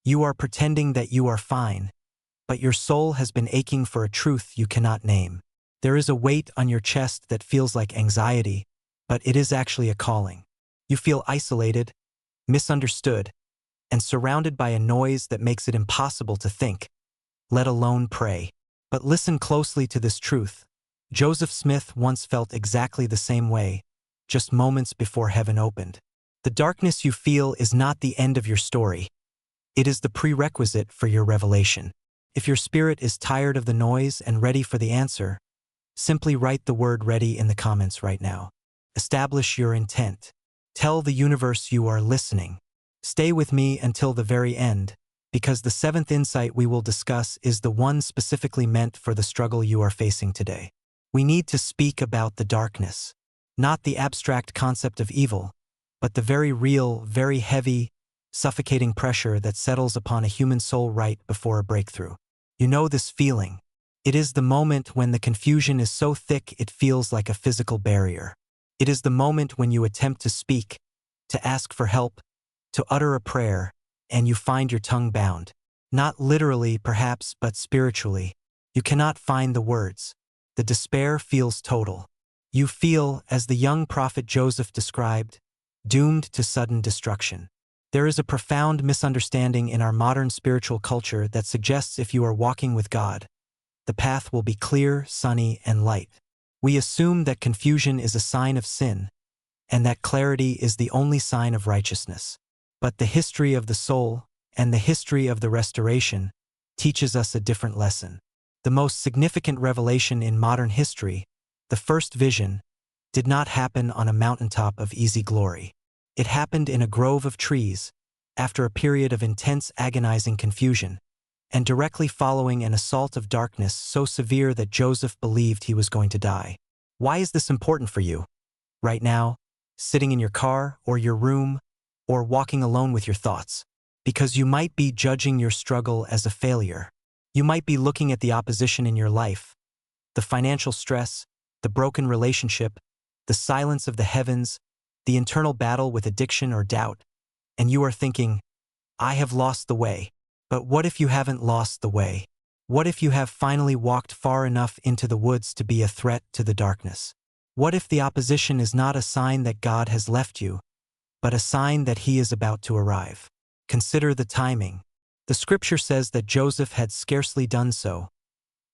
You are pretending that you are fine, but your soul has been aching for a truth you cannot name. There is a weight on your chest that feels like anxiety, but it is actually a calling. You feel isolated, misunderstood, and surrounded by a noise that makes it impossible to think, let alone pray. But listen closely to this truth. Joseph Smith once felt exactly the same way, just moments before heaven opened. The darkness you feel is not the end of your story. It is the prerequisite for your revelation. If your spirit is tired of the noise and ready for the answer, simply write the word ready in the comments right now. Establish your intent. Tell the universe you are listening. Stay with me until the very end, because the seventh insight we will discuss is the one specifically meant for the struggle you are facing today. We need to speak about the darkness, not the abstract concept of evil, but the very real, very heavy, suffocating pressure that settles upon a human soul right before a breakthrough. You know this feeling. It is the moment when the confusion is so thick it feels like a physical barrier. It is the moment when you attempt to speak, to ask for help, to utter a prayer, and you find your tongue bound. Not literally, perhaps, but spiritually. You cannot find the words. The despair feels total. You feel, as the young prophet Joseph described, doomed to sudden destruction. There is a profound misunderstanding in our modern spiritual culture that suggests if you are walking with God, the path will be clear, sunny, and light. We assume that confusion is a sign of sin, and that clarity is the only sign of righteousness. But the history of the soul, and the history of the restoration, teaches us a different lesson. The most significant revelation in modern history, the first vision, did not happen on a mountaintop of easy glory. It happened in a grove of trees, after a period of intense agonizing confusion, and directly following an assault of darkness so severe that Joseph believed he was going to die. Why is this important for you? Right now, sitting in your car or your room, or walking alone with your thoughts? Because you might be judging your struggle as a failure. You might be looking at the opposition in your life, the financial stress, the broken relationship, the silence of the heavens, the internal battle with addiction or doubt, and you are thinking, I have lost the way. But what if you haven't lost the way? What if you have finally walked far enough into the woods to be a threat to the darkness? What if the opposition is not a sign that God has left you, but a sign that He is about to arrive? Consider the timing. The scripture says that Joseph had scarcely done so,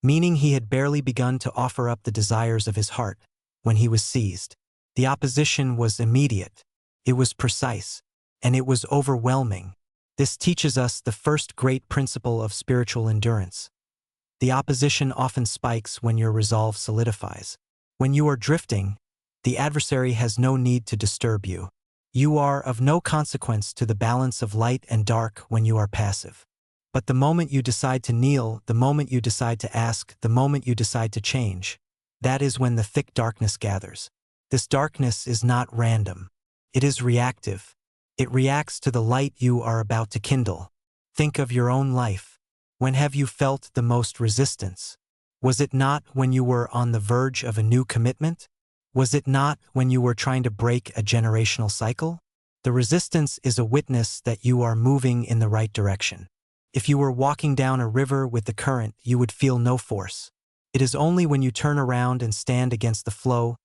meaning he had barely begun to offer up the desires of his heart, when he was seized. The opposition was immediate, it was precise, and it was overwhelming. This teaches us the first great principle of spiritual endurance. The opposition often spikes when your resolve solidifies. When you are drifting, the adversary has no need to disturb you. You are of no consequence to the balance of light and dark when you are passive. But the moment you decide to kneel, the moment you decide to ask, the moment you decide to change, that is when the thick darkness gathers. This darkness is not random. It is reactive. It reacts to the light you are about to kindle. Think of your own life. When have you felt the most resistance? Was it not when you were on the verge of a new commitment? Was it not when you were trying to break a generational cycle? The resistance is a witness that you are moving in the right direction. If you were walking down a river with the current, you would feel no force. It is only when you turn around and stand against the flow,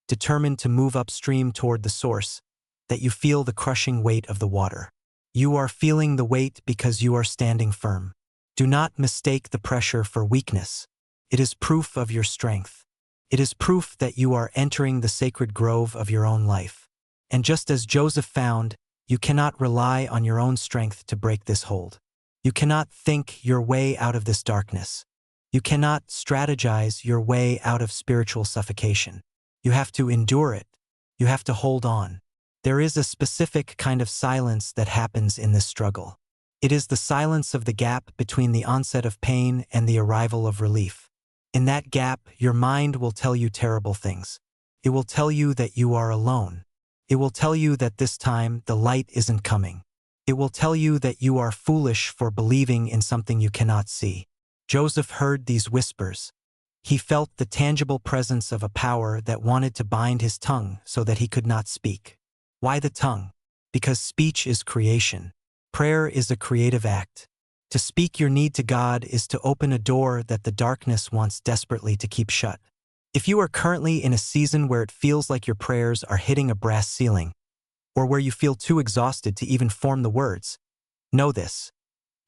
determined to move upstream toward the source, that you feel the crushing weight of the water. You are feeling the weight because you are standing firm. Do not mistake the pressure for weakness. It is proof of your strength. It is proof that you are entering the sacred grove of your own life. And just as Joseph found, you cannot rely on your own strength to break this hold. You cannot think your way out of this darkness. You cannot strategize your way out of spiritual suffocation. You have to endure it. You have to hold on. There is a specific kind of silence that happens in this struggle. It is the silence of the gap between the onset of pain and the arrival of relief. In that gap, your mind will tell you terrible things. It will tell you that you are alone. It will tell you that this time the light isn't coming. It will tell you that you are foolish for believing in something you cannot see. Joseph heard these whispers. He felt the tangible presence of a power that wanted to bind his tongue so that he could not speak. Why the tongue? Because speech is creation. Prayer is a creative act. To speak your need to God is to open a door that the darkness wants desperately to keep shut. If you are currently in a season where it feels like your prayers are hitting a brass ceiling, or where you feel too exhausted to even form the words, know this: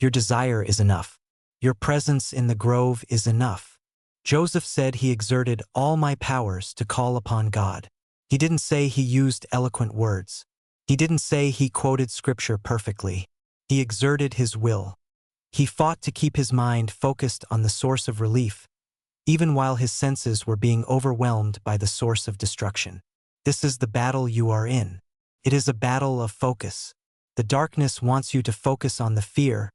your desire is enough. Your presence in the grove is enough. Joseph said he exerted all my powers to call upon God. He didn't say he used eloquent words. He didn't say he quoted scripture perfectly. He exerted his will. He fought to keep his mind focused on the source of relief, even while his senses were being overwhelmed by the source of destruction. This is the battle you are in. It is a battle of focus. The darkness wants you to focus on the fear,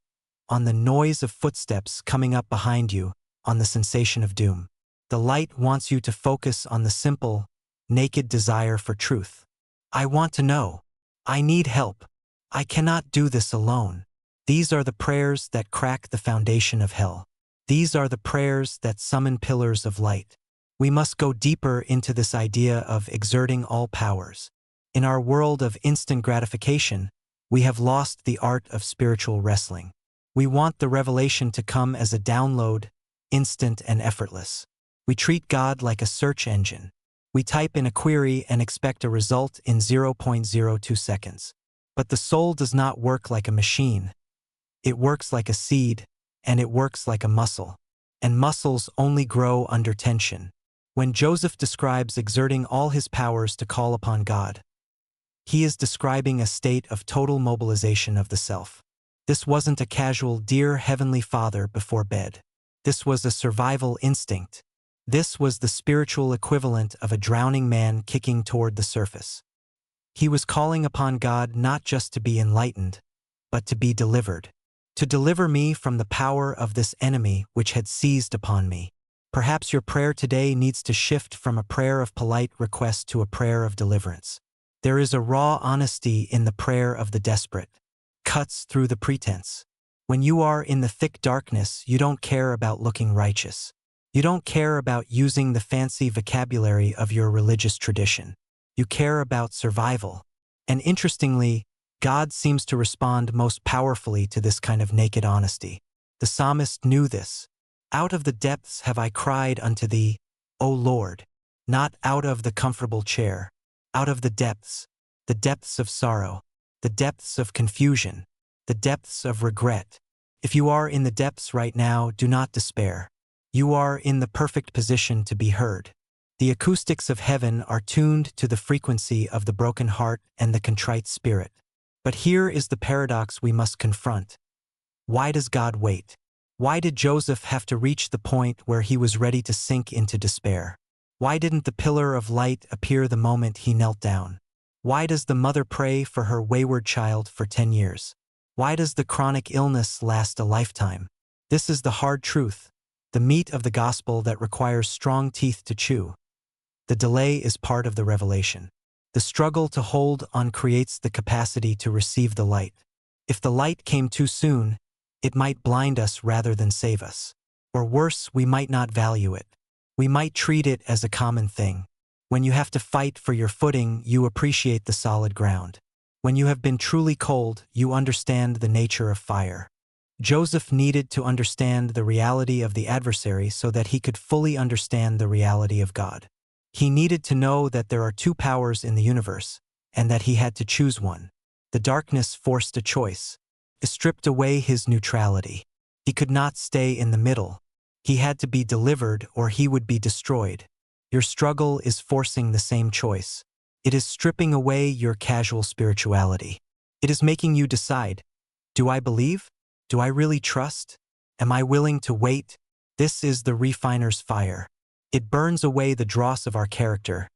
on the noise of footsteps coming up behind you, on the sensation of doom. The light wants you to focus on the simple, naked desire for truth. I want to know. I need help. I cannot do this alone. These are the prayers that crack the foundation of hell. These are the prayers that summon pillars of light. We must go deeper into this idea of exerting all powers. In our world of instant gratification, we have lost the art of spiritual wrestling. We want the revelation to come as a download, instant and effortless. We treat God like a search engine. We type in a query and expect a result in 0.02 seconds. But the soul does not work like a machine. It works like a seed, and it works like a muscle. And muscles only grow under tension. When Joseph describes exerting all his powers to call upon God, he is describing a state of total mobilization of the self. This wasn't a casual "Dear Heavenly Father" before bed. This was a survival instinct. This was the spiritual equivalent of a drowning man kicking toward the surface. He was calling upon God not just to be enlightened, but to be delivered. To deliver me from the power of this enemy which had seized upon me. Perhaps your prayer today needs to shift from a prayer of polite request to a prayer of deliverance. There is a raw honesty in the prayer of the desperate. Cuts through the pretense. When you are in the thick darkness, you don't care about looking righteous. You don't care about using the fancy vocabulary of your religious tradition. You care about survival. And interestingly, God seems to respond most powerfully to this kind of naked honesty. The psalmist knew this. Out of the depths have I cried unto thee, O Lord, not out of the comfortable chair, out of the depths of sorrow, the depths of confusion, the depths of regret. If you are in the depths right now, do not despair. You are in the perfect position to be heard. The acoustics of heaven are tuned to the frequency of the broken heart and the contrite spirit. But here is the paradox we must confront. Why does God wait? Why did Joseph have to reach the point where he was ready to sink into despair? Why didn't the pillar of light appear the moment he knelt down? Why does the mother pray for her wayward child for 10 years? Why does the chronic illness last a lifetime? This is the hard truth, the meat of the gospel that requires strong teeth to chew. The delay is part of the revelation. The struggle to hold on creates the capacity to receive the light. If the light came too soon, it might blind us rather than save us. Or worse, we might not value it. We might treat it as a common thing. When you have to fight for your footing, you appreciate the solid ground. When you have been truly cold, you understand the nature of fire. Joseph needed to understand the reality of the adversary so that he could fully understand the reality of God. He needed to know that there are two powers in the universe, and that he had to choose one. The darkness forced a choice. It stripped away his neutrality. He could not stay in the middle. He had to be delivered or he would be destroyed. Your struggle is forcing the same choice. It is stripping away your casual spirituality. It is making you decide, do I believe? Do I really trust? Am I willing to wait? This is the refiner's fire. It burns away the dross of our character,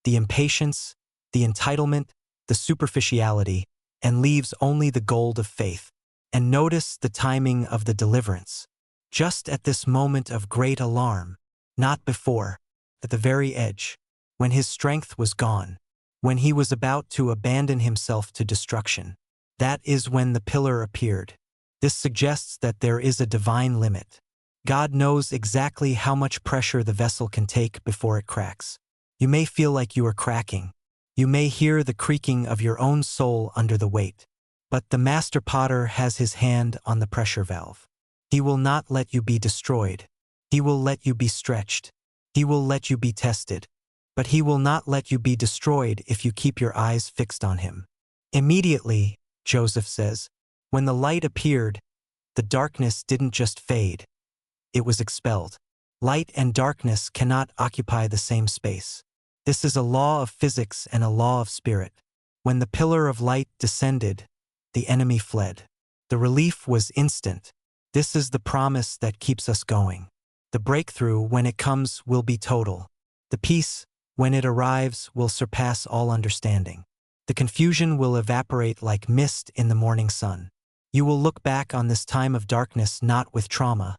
the impatience, the entitlement, the superficiality, and leaves only the gold of faith. And notice the timing of the deliverance. Just at this moment of great alarm, not before, at the very edge, when his strength was gone, when he was about to abandon himself to destruction. That is when the pillar appeared. This suggests that there is a divine limit. God knows exactly how much pressure the vessel can take before it cracks. You may feel like you are cracking. You may hear the creaking of your own soul under the weight. But the master potter has his hand on the pressure valve. He will not let you be destroyed. He will let you be stretched. He will let you be tested. But he will not let you be destroyed if you keep your eyes fixed on him. Immediately, Joseph says, when the light appeared, the darkness didn't just fade. It was expelled. Light and darkness cannot occupy the same space. This is a law of physics and a law of spirit. When the pillar of light descended, the enemy fled. The relief was instant. This is the promise that keeps us going. The breakthrough, when it comes, will be total. The peace, when it arrives, will surpass all understanding. The confusion will evaporate like mist in the morning sun. You will look back on this time of darkness not with trauma,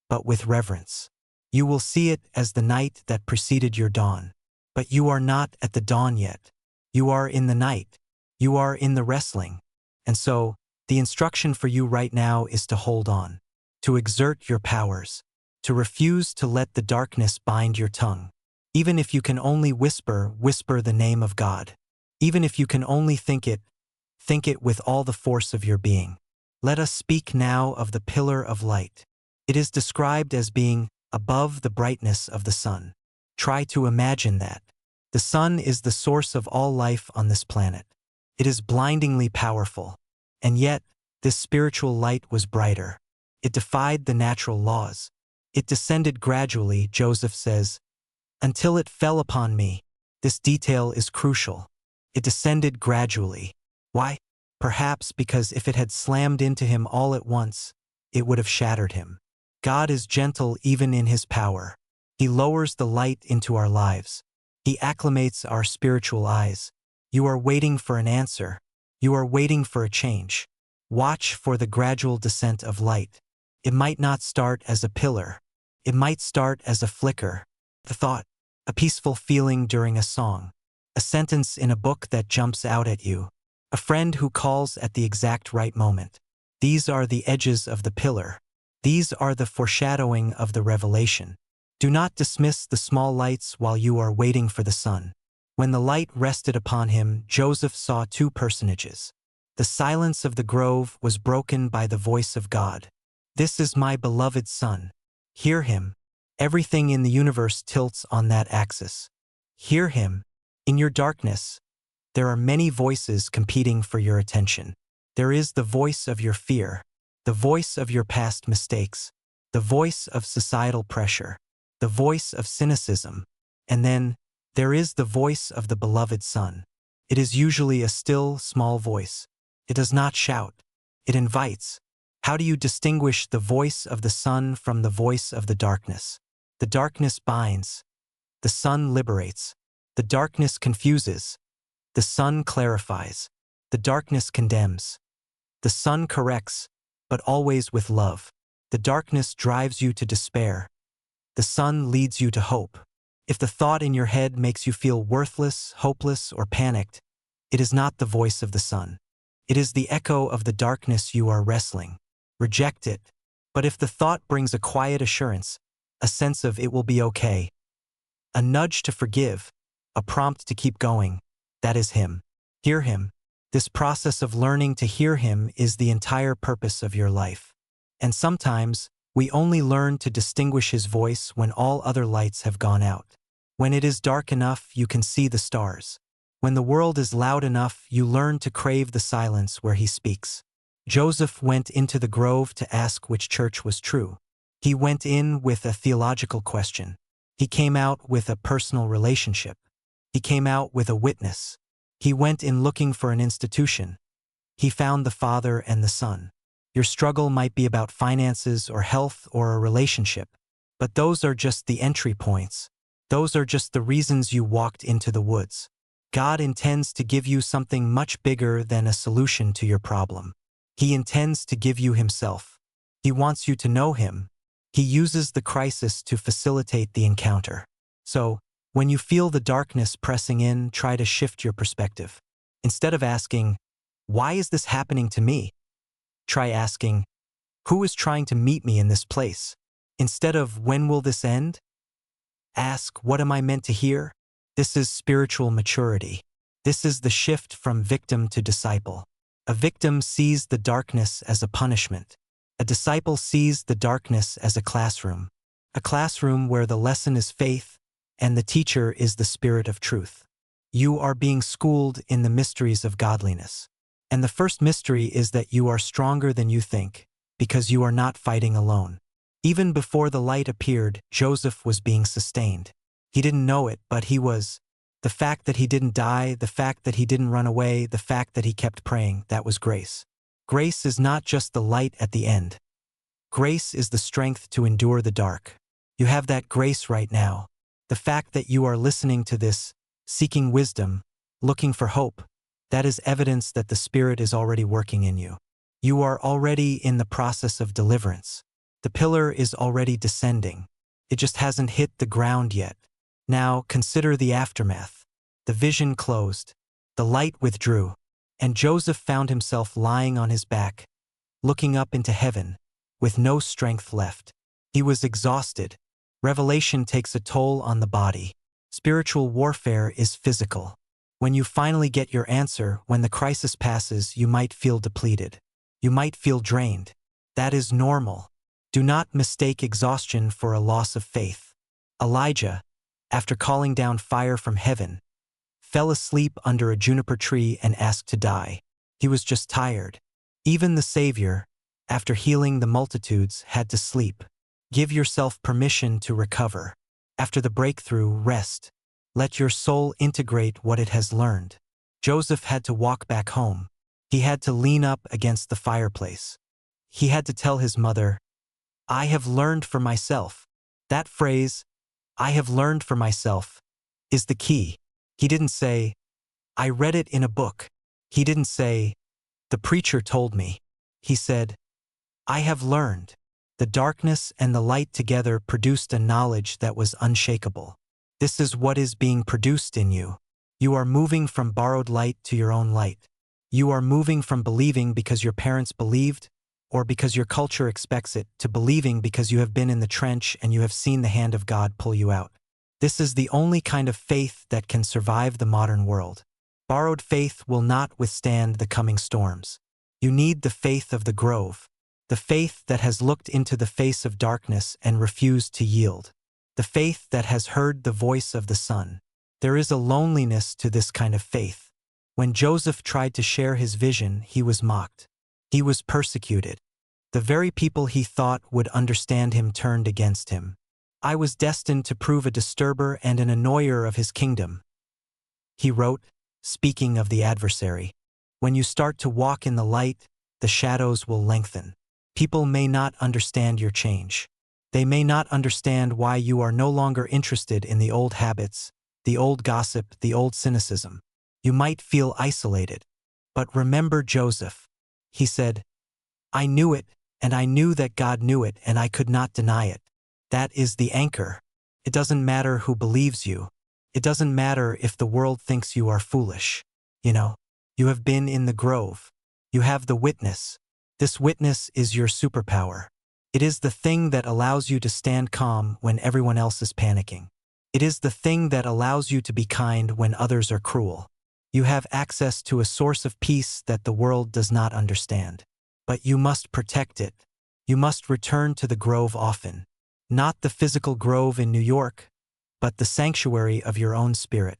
but with reverence. You will see it as the night that preceded your dawn. But you are not at the dawn yet. You are in the night. You are in the wrestling. And so, the instruction for you right now is to hold on, to exert your powers, to refuse to let the darkness bind your tongue. Even if you can only whisper the name of God. Even if you can only think it with all the force of your being. Let us speak now of the pillar of light. It is described as being above the brightness of the sun. Try to imagine that. The sun is the source of all life on this planet. It is blindingly powerful. And yet, this spiritual light was brighter. It defied the natural laws. It descended gradually, Joseph says, until it fell upon me. This detail is crucial. It descended gradually. Why? Perhaps because if it had slammed into him all at once, it would have shattered him. God is gentle even in his power. He lowers the light into our lives. He acclimates our spiritual eyes. You are waiting for an answer. You are waiting for a change. Watch for the gradual descent of light. It might not start as a pillar. It might start as a flicker, a thought, a peaceful feeling during a song, a sentence in a book that jumps out at you, a friend who calls at the exact right moment. These are the edges of the pillar. These are the foreshadowing of the revelation. Do not dismiss the small lights while you are waiting for the sun. When the light rested upon him, Joseph saw two personages. The silence of the grove was broken by the voice of God. This is my beloved son. Hear him. Everything in the universe tilts on that axis. Hear him. In your darkness, there are many voices competing for your attention. There is the voice of your fear, the voice of your past mistakes, the voice of societal pressure, the voice of cynicism, and then there is the voice of the beloved Son. It is usually a still, small voice. It does not shout. It invites. How do you distinguish the voice of the Son from the voice of the darkness? The darkness binds. The Son liberates. The darkness confuses. The Son clarifies. The darkness condemns. The Son corrects, but always with love. The darkness drives you to despair. The Son leads you to hope. If the thought in your head makes you feel worthless, hopeless, or panicked, it is not the voice of the Son. It is the echo of the darkness you are wrestling. Reject it. But if the thought brings a quiet assurance, a sense of it will be okay, a nudge to forgive, a prompt to keep going, that is him. Hear him. This process of learning to hear him is the entire purpose of your life. And sometimes, we only learn to distinguish his voice when all other lights have gone out. When it is dark enough, you can see the stars. When the world is loud enough, you learn to crave the silence where he speaks. Joseph went into the grove to ask which church was true. He went in with a theological question. He came out with a personal relationship. He came out with a witness. He went in looking for an institution. He found the Father and the Son. Your struggle might be about finances or health or a relationship, but those are just the entry points. Those are just the reasons you walked into the woods. God intends to give you something much bigger than a solution to your problem. He intends to give you himself. He wants you to know him. He uses the crisis to facilitate the encounter. So, when you feel the darkness pressing in, try to shift your perspective. Instead of asking, "Why is this happening to me?" try asking, "Who is trying to meet me in this place?" Instead of, "When will this end?" ask, "What am I meant to hear?" This is spiritual maturity. This is the shift from victim to disciple. A victim sees the darkness as a punishment. A disciple sees the darkness as a classroom where the lesson is faith and the teacher is the spirit of truth. You are being schooled in the mysteries of godliness. And the first mystery is that you are stronger than you think, because you are not fighting alone. Even before the light appeared, Joseph was being sustained. He didn't know it, but he was. The fact that he didn't die, the fact that he didn't run away, the fact that he kept praying, that was grace. Grace is not just the light at the end. Grace is the strength to endure the dark. You have that grace right now. The fact that you are listening to this, seeking wisdom, looking for hope, that is evidence that the Spirit is already working in you. You are already in the process of deliverance. The pillar is already descending. It just hasn't hit the ground yet. Now consider the aftermath. The vision closed. The light withdrew. And Joseph found himself lying on his back, looking up into heaven, with no strength left. He was exhausted. Revelation takes a toll on the body. Spiritual warfare is physical. When you finally get your answer, when the crisis passes, you might feel depleted. You might feel drained. That is normal. Do not mistake exhaustion for a loss of faith. Elijah, after calling down fire from heaven, fell asleep under a juniper tree and asked to die. He was just tired. Even the Savior, after healing the multitudes, had to sleep. Give yourself permission to recover. After the breakthrough, rest. Let your soul integrate what it has learned. Joseph had to walk back home. He had to lean up against the fireplace. He had to tell his mother, "I have learned for myself." That phrase, "I have learned for myself," is the key. He didn't say, "I read it in a book." He didn't say, "The preacher told me." He said, "I have learned." The darkness and the light together produced a knowledge that was unshakable. This is what is being produced in you. You are moving from borrowed light to your own light. You are moving from believing because your parents believed, or because your culture expects it, to believing because you have been in the trench and you have seen the hand of God pull you out. This is the only kind of faith that can survive the modern world. Borrowed faith will not withstand the coming storms. You need the faith of the grove. The faith that has looked into the face of darkness and refused to yield. The faith that has heard the voice of the Son. There is a loneliness to this kind of faith. When Joseph tried to share his vision, he was mocked. He was persecuted. The very people he thought would understand him turned against him. "I was destined to prove a disturber and an annoyer of his kingdom," he wrote, speaking of the adversary. When you start to walk in the light, the shadows will lengthen. People may not understand your change. They may not understand why you are no longer interested in the old habits, the old gossip, the old cynicism. You might feel isolated. But remember Joseph. He said, "I knew it, and I knew that God knew it, and I could not deny it." That is the anchor. It doesn't matter who believes you. It doesn't matter if the world thinks you are foolish. You have been in the grove. You have the witness. This witness is your superpower. It is the thing that allows you to stand calm when everyone else is panicking. It is the thing that allows you to be kind when others are cruel. You have access to a source of peace that the world does not understand. But you must protect it. You must return to the grove often. Not the physical grove in New York, but the sanctuary of your own spirit.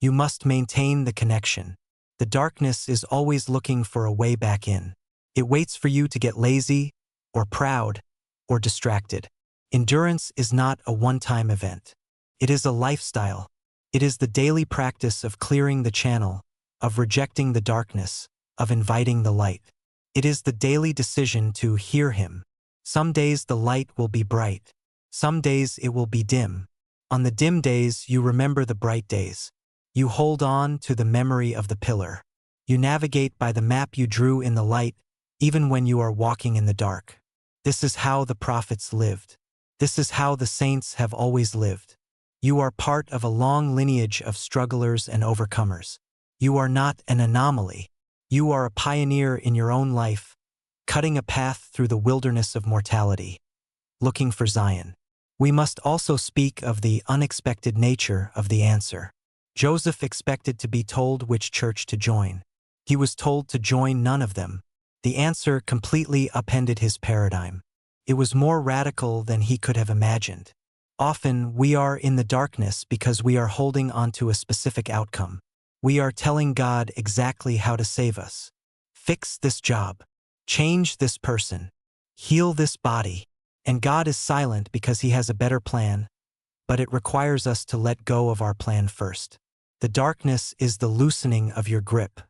You must maintain the connection. The darkness is always looking for a way back in. It waits for you to get lazy, or proud, or distracted. Endurance is not a one-time event. It is a lifestyle. It is the daily practice of clearing the channel, of rejecting the darkness, of inviting the light. It is the daily decision to hear Him. Some days the light will be bright. Some days it will be dim. On the dim days, you remember the bright days. You hold on to the memory of the pillar. You navigate by the map you drew in the light, even when you are walking in the dark. This is how the prophets lived. This is how the saints have always lived. You are part of a long lineage of strugglers and overcomers. You are not an anomaly. You are a pioneer in your own life, cutting a path through the wilderness of mortality, looking for Zion. We must also speak of the unexpected nature of the answer. Joseph expected to be told which church to join. He was told to join none of them. The answer completely upended his paradigm. It was more radical than he could have imagined. Often, we are in the darkness because we are holding onto a specific outcome. We are telling God exactly how to save us. Fix this job. Change this person. Heal this body. And God is silent because he has a better plan, but it requires us to let go of our plan first. The darkness is the loosening of your grip.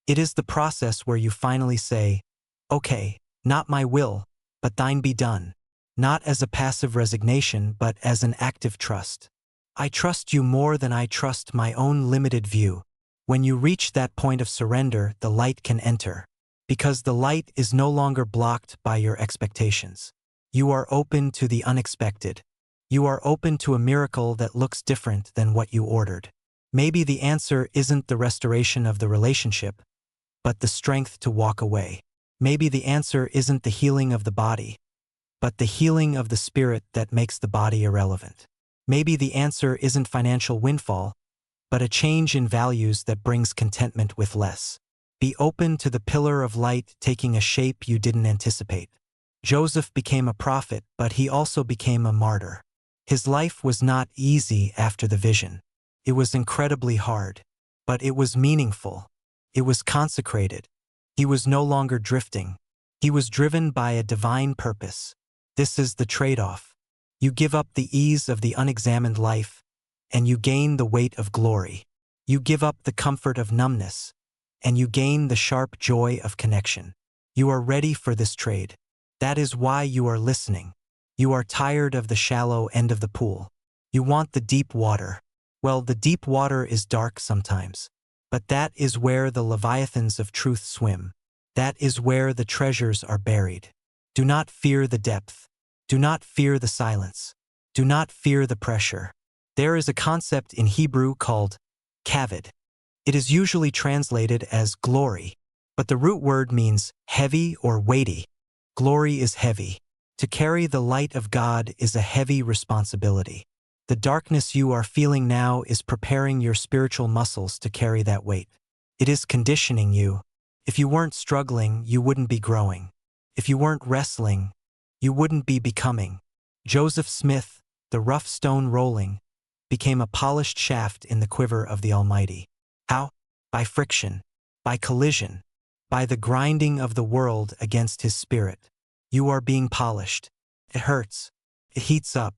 It is the process where you finally say, "Okay, not my will, but thine be done." Not as a passive resignation, but as an active trust. I trust you more than I trust my own limited view. When you reach that point of surrender, the light can enter. Because the light is no longer blocked by your expectations. You are open to the unexpected. You are open to a miracle that looks different than what you ordered. Maybe the answer isn't the restoration of the relationship, but the strength to walk away. Maybe the answer isn't the healing of the body, but the healing of the spirit that makes the body irrelevant. Maybe the answer isn't financial windfall, but a change in values that brings contentment with less. Be open to the pillar of light taking a shape you didn't anticipate. Joseph became a prophet, but he also became a martyr. His life was not easy after the vision. It was incredibly hard, but it was meaningful. It was consecrated. He was no longer drifting. He was driven by a divine purpose. This is the trade-off. You give up the ease of the unexamined life, and you gain the weight of glory. You give up the comfort of numbness, and you gain the sharp joy of connection. You are ready for this trade. That is why you are listening. You are tired of the shallow end of the pool. You want the deep water. Well, the deep water is dark sometimes, but that is where the leviathans of truth swim. That is where the treasures are buried. Do not fear the depth. Do not fear the silence. Do not fear the pressure. There is a concept in Hebrew called kavod. It is usually translated as glory, but the root word means heavy or weighty. Glory is heavy. To carry the light of God is a heavy responsibility. The darkness you are feeling now is preparing your spiritual muscles to carry that weight. It is conditioning you. If you weren't struggling, you wouldn't be growing. If you weren't wrestling, you wouldn't be becoming. Joseph Smith, the rough stone rolling, became a polished shaft in the quiver of the Almighty. How? By friction, by collision, by the grinding of the world against his spirit. You are being polished. It hurts. It heats up.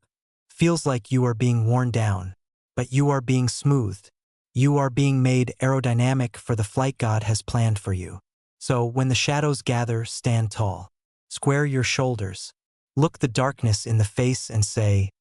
Feels like you are being worn down. But you are being smoothed. You are being made aerodynamic for the flight God has planned for you. So when the shadows gather, stand tall. Square your shoulders. Look the darkness in the face and say,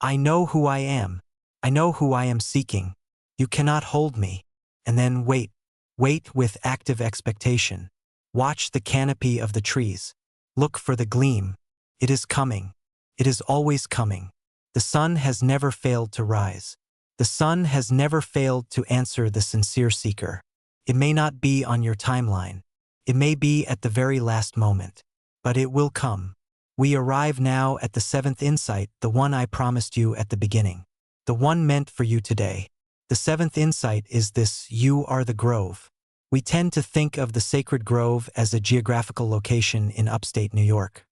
"I know who I am. I know who I am seeking. You cannot hold me." And then wait. Wait with active expectation. Watch the canopy of the trees. Look for the gleam. It is coming. It is always coming. The sun has never failed to rise. The sun has never failed to answer the sincere seeker. It may not be on your timeline. It may be at the very last moment. But it will come. We arrive now at the seventh insight, the one I promised you at the beginning. The one meant for you today. The seventh insight is this: you are the grove. We tend to think of the sacred grove as a geographical location in upstate New York,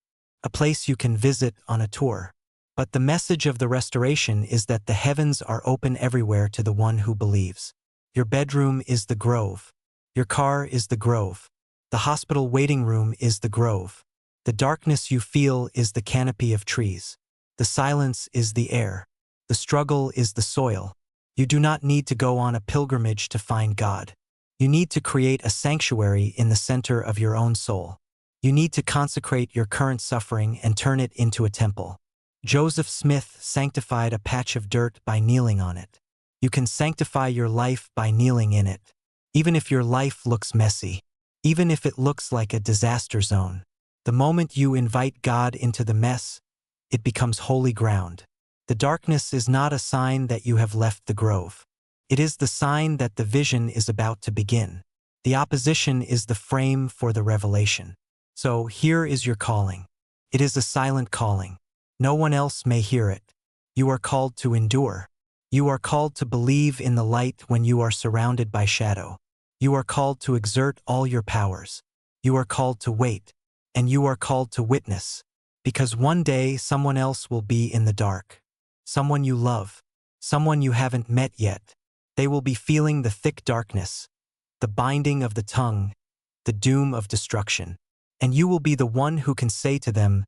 a place you can visit on a tour. But the message of the restoration is that the heavens are open everywhere to the one who believes. Your bedroom is the grove. Your car is the grove. The hospital waiting room is the grove. The darkness you feel is the canopy of trees. The silence is the air. The struggle is the soil. You do not need to go on a pilgrimage to find God. You need to create a sanctuary in the center of your own soul. You need to consecrate your current suffering and turn it into a temple. Joseph Smith sanctified a patch of dirt by kneeling on it. You can sanctify your life by kneeling in it. Even if your life looks messy, even if it looks like a disaster zone, the moment you invite God into the mess, it becomes holy ground. The darkness is not a sign that you have left the grove. It is the sign that the vision is about to begin. The opposition is the frame for the revelation. So here is your calling. It is a silent calling. No one else may hear it. You are called to endure. You are called to believe in the light when you are surrounded by shadow. You are called to exert all your powers. You are called to wait. And you are called to witness. Because one day someone else will be in the dark. Someone you love. Someone you haven't met yet. They will be feeling the thick darkness, the binding of the tongue, the doom of destruction. And you will be the one who can say to them,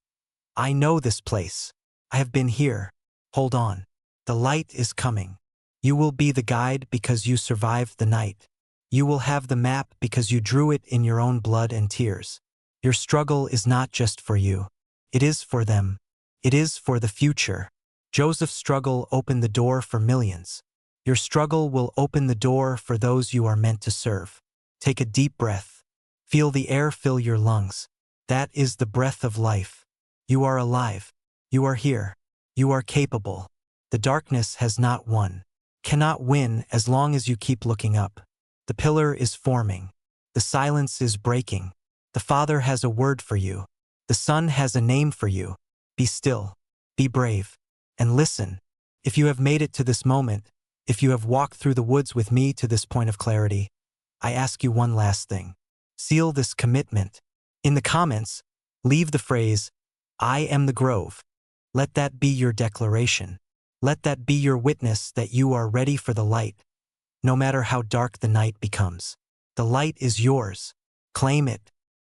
I know this place. I have been here. Hold on. The light is coming. You will be the guide because you survived the night. You will have the map because you drew it in your own blood and tears. Your struggle is not just for you. It is for them. It is for the future. Joseph's struggle opened the door for millions. Your struggle will open the door for those you are meant to serve. Take a deep breath. Feel the air fill your lungs. That is the breath of life. You are alive. You are here. You are capable. The darkness has not won. Cannot win as long as you keep looking up. The pillar is forming. The silence is breaking. The Father has a word for you. The Son has a name for you. Be still. Be brave. And listen. If you have made it to this moment, if you have walked through the woods with me to this point of clarity, I ask you one last thing. Seal this commitment. In the comments, leave the phrase, I am the grove. Let that be your declaration. Let that be your witness that you are ready for the light, no matter how dark the night becomes. The light is yours. Claim it.